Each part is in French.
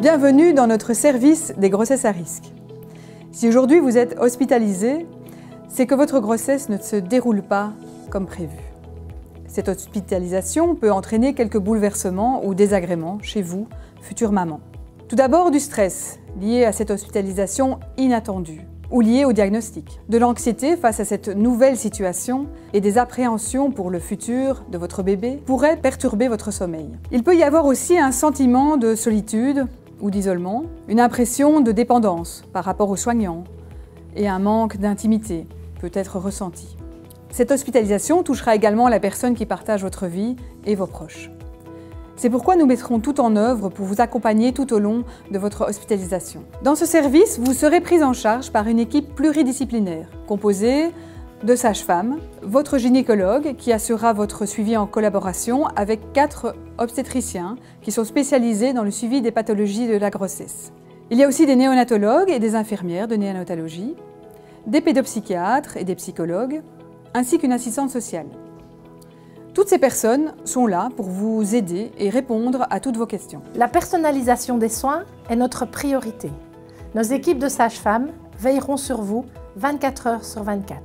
Bienvenue dans notre service des grossesses à risque. Si aujourd'hui vous êtes hospitalisé, c'est que votre grossesse ne se déroule pas comme prévu. Cette hospitalisation peut entraîner quelques bouleversements ou désagréments chez vous, future maman. Tout d'abord du stress lié à cette hospitalisation inattendue ou lié au diagnostic, de l'anxiété face à cette nouvelle situation et des appréhensions pour le futur de votre bébé pourraient perturber votre sommeil. Il peut y avoir aussi un sentiment de solitude ou d'isolement, une impression de dépendance par rapport aux soignants et un manque d'intimité peut être ressenti. Cette hospitalisation touchera également la personne qui partage votre vie et vos proches. C'est pourquoi nous mettrons tout en œuvre pour vous accompagner tout au long de votre hospitalisation. Dans ce service, vous serez prise en charge par une équipe pluridisciplinaire, composée de sages-femmes, votre gynécologue qui assurera votre suivi en collaboration avec 4 obstétriciens qui sont spécialisés dans le suivi des pathologies de la grossesse. Il y a aussi des néonatologues et des infirmières de néonatologie, des pédopsychiatres et des psychologues, ainsi qu'une assistante sociale. Toutes ces personnes sont là pour vous aider et répondre à toutes vos questions. La personnalisation des soins est notre priorité. Nos équipes de sages-femmes veilleront sur vous 24 heures sur 24.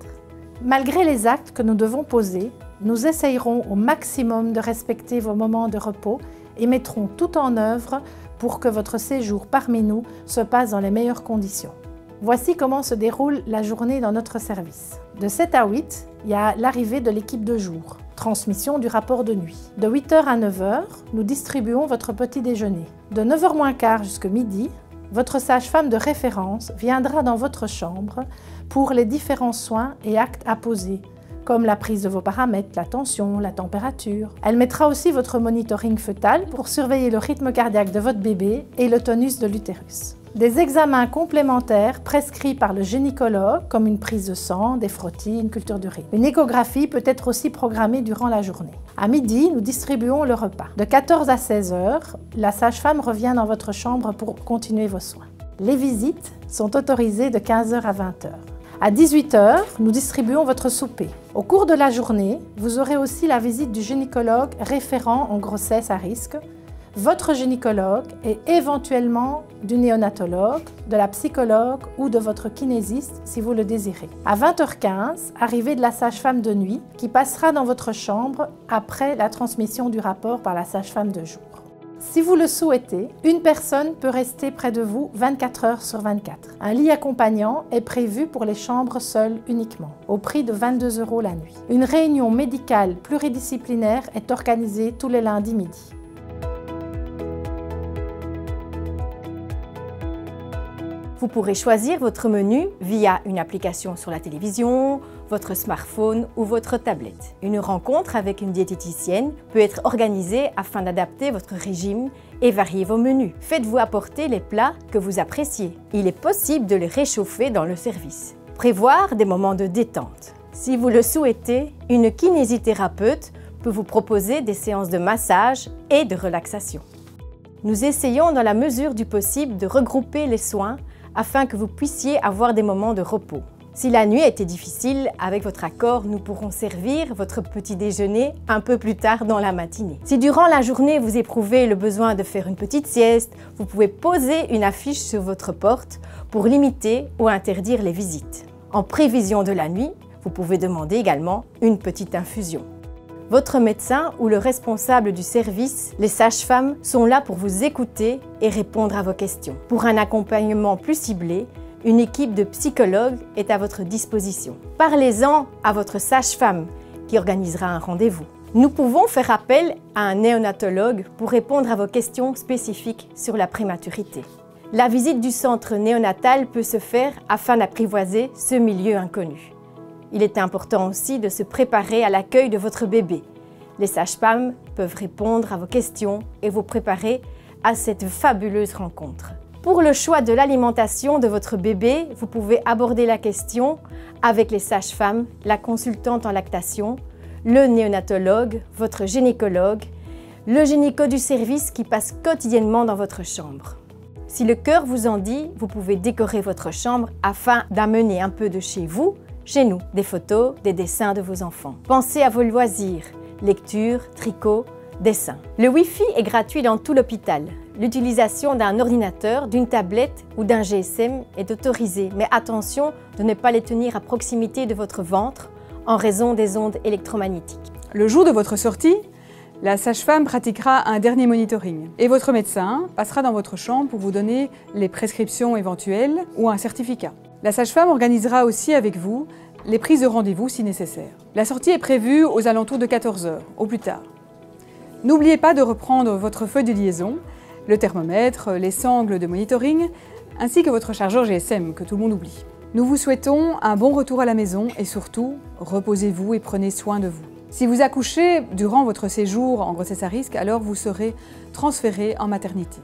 Malgré les actes que nous devons poser, nous essayerons au maximum de respecter vos moments de repos et mettrons tout en œuvre pour que votre séjour parmi nous se passe dans les meilleures conditions. Voici comment se déroule la journée dans notre service. De 7 à 8, il y a l'arrivée de l'équipe de jour. Transmission du rapport de nuit. De 8h à 9h, nous distribuons votre petit déjeuner. De 9h moins quart jusqu'à midi, votre sage-femme de référence viendra dans votre chambre pour les différents soins et actes à poser, comme la prise de vos paramètres, la tension, la température. Elle mettra aussi votre monitoring fœtal pour surveiller le rythme cardiaque de votre bébé et le tonus de l'utérus. Des examens complémentaires prescrits par le gynécologue, comme une prise de sang, des frottis, une culture d'urine. Une échographie peut être aussi programmée durant la journée. À midi, nous distribuons le repas. De 14 à 16 heures, la sage-femme revient dans votre chambre pour continuer vos soins. Les visites sont autorisées de 15h à 20h. À 18h, nous distribuons votre souper. Au cours de la journée, vous aurez aussi la visite du gynécologue référent en grossesse à risque, votre gynécologue et éventuellement du néonatologue, de la psychologue ou de votre kinésiste si vous le désirez. À 20h15, arrivée de la sage-femme de nuit qui passera dans votre chambre après la transmission du rapport par la sage-femme de jour. Si vous le souhaitez, une personne peut rester près de vous 24 heures sur 24. Un lit accompagnant est prévu pour les chambres seules uniquement, au prix de 22 € la nuit. Une réunion médicale pluridisciplinaire est organisée tous les lundis midi. Vous pourrez choisir votre menu via une application sur la télévision, votre smartphone ou votre tablette. Une rencontre avec une diététicienne peut être organisée afin d'adapter votre régime et varier vos menus. Faites-vous apporter les plats que vous appréciez. Il est possible de les réchauffer dans le service. Prévoir des moments de détente. Si vous le souhaitez, une kinésithérapeute peut vous proposer des séances de massage et de relaxation. Nous essayons dans la mesure du possible de regrouper les soins afin que vous puissiez avoir des moments de repos. Si la nuit était difficile, avec votre accord, nous pourrons servir votre petit déjeuner un peu plus tard dans la matinée. Si durant la journée, vous éprouvez le besoin de faire une petite sieste, vous pouvez poser une affiche sur votre porte pour limiter ou interdire les visites. En prévision de la nuit, vous pouvez demander également une petite infusion. Votre médecin ou le responsable du service, les sages-femmes, sont là pour vous écouter et répondre à vos questions. Pour un accompagnement plus ciblé, une équipe de psychologues est à votre disposition. Parlez-en à votre sage-femme qui organisera un rendez-vous. Nous pouvons faire appel à un néonatologue pour répondre à vos questions spécifiques sur la prématurité. La visite du centre néonatal peut se faire afin d'apprivoiser ce milieu inconnu. Il est important aussi de se préparer à l'accueil de votre bébé. Les sages-femmes peuvent répondre à vos questions et vous préparer à cette fabuleuse rencontre. Pour le choix de l'alimentation de votre bébé, vous pouvez aborder la question avec les sages-femmes, la consultante en lactation, le néonatologue, votre gynécologue, le gynéco du service qui passe quotidiennement dans votre chambre. Si le cœur vous en dit, vous pouvez décorer votre chambre afin d'amener un peu de chez vous, chez nous, des photos, des dessins de vos enfants. Pensez à vos loisirs, lecture, tricot, dessin. Le Wi-Fi est gratuit dans tout l'hôpital. L'utilisation d'un ordinateur, d'une tablette ou d'un GSM est autorisée, mais attention de ne pas les tenir à proximité de votre ventre en raison des ondes électromagnétiques. Le jour de votre sortie, la sage-femme pratiquera un dernier monitoring et votre médecin passera dans votre chambre pour vous donner les prescriptions éventuelles ou un certificat. La sage-femme organisera aussi avec vous les prises de rendez-vous si nécessaire. La sortie est prévue aux alentours de 14 h, au plus tard. N'oubliez pas de reprendre votre feuille de liaison, le thermomètre, les sangles de monitoring, ainsi que votre chargeur GSM que tout le monde oublie. Nous vous souhaitons un bon retour à la maison et surtout, reposez-vous et prenez soin de vous. Si vous accouchez durant votre séjour en grossesse à risque, alors vous serez transféré en maternité.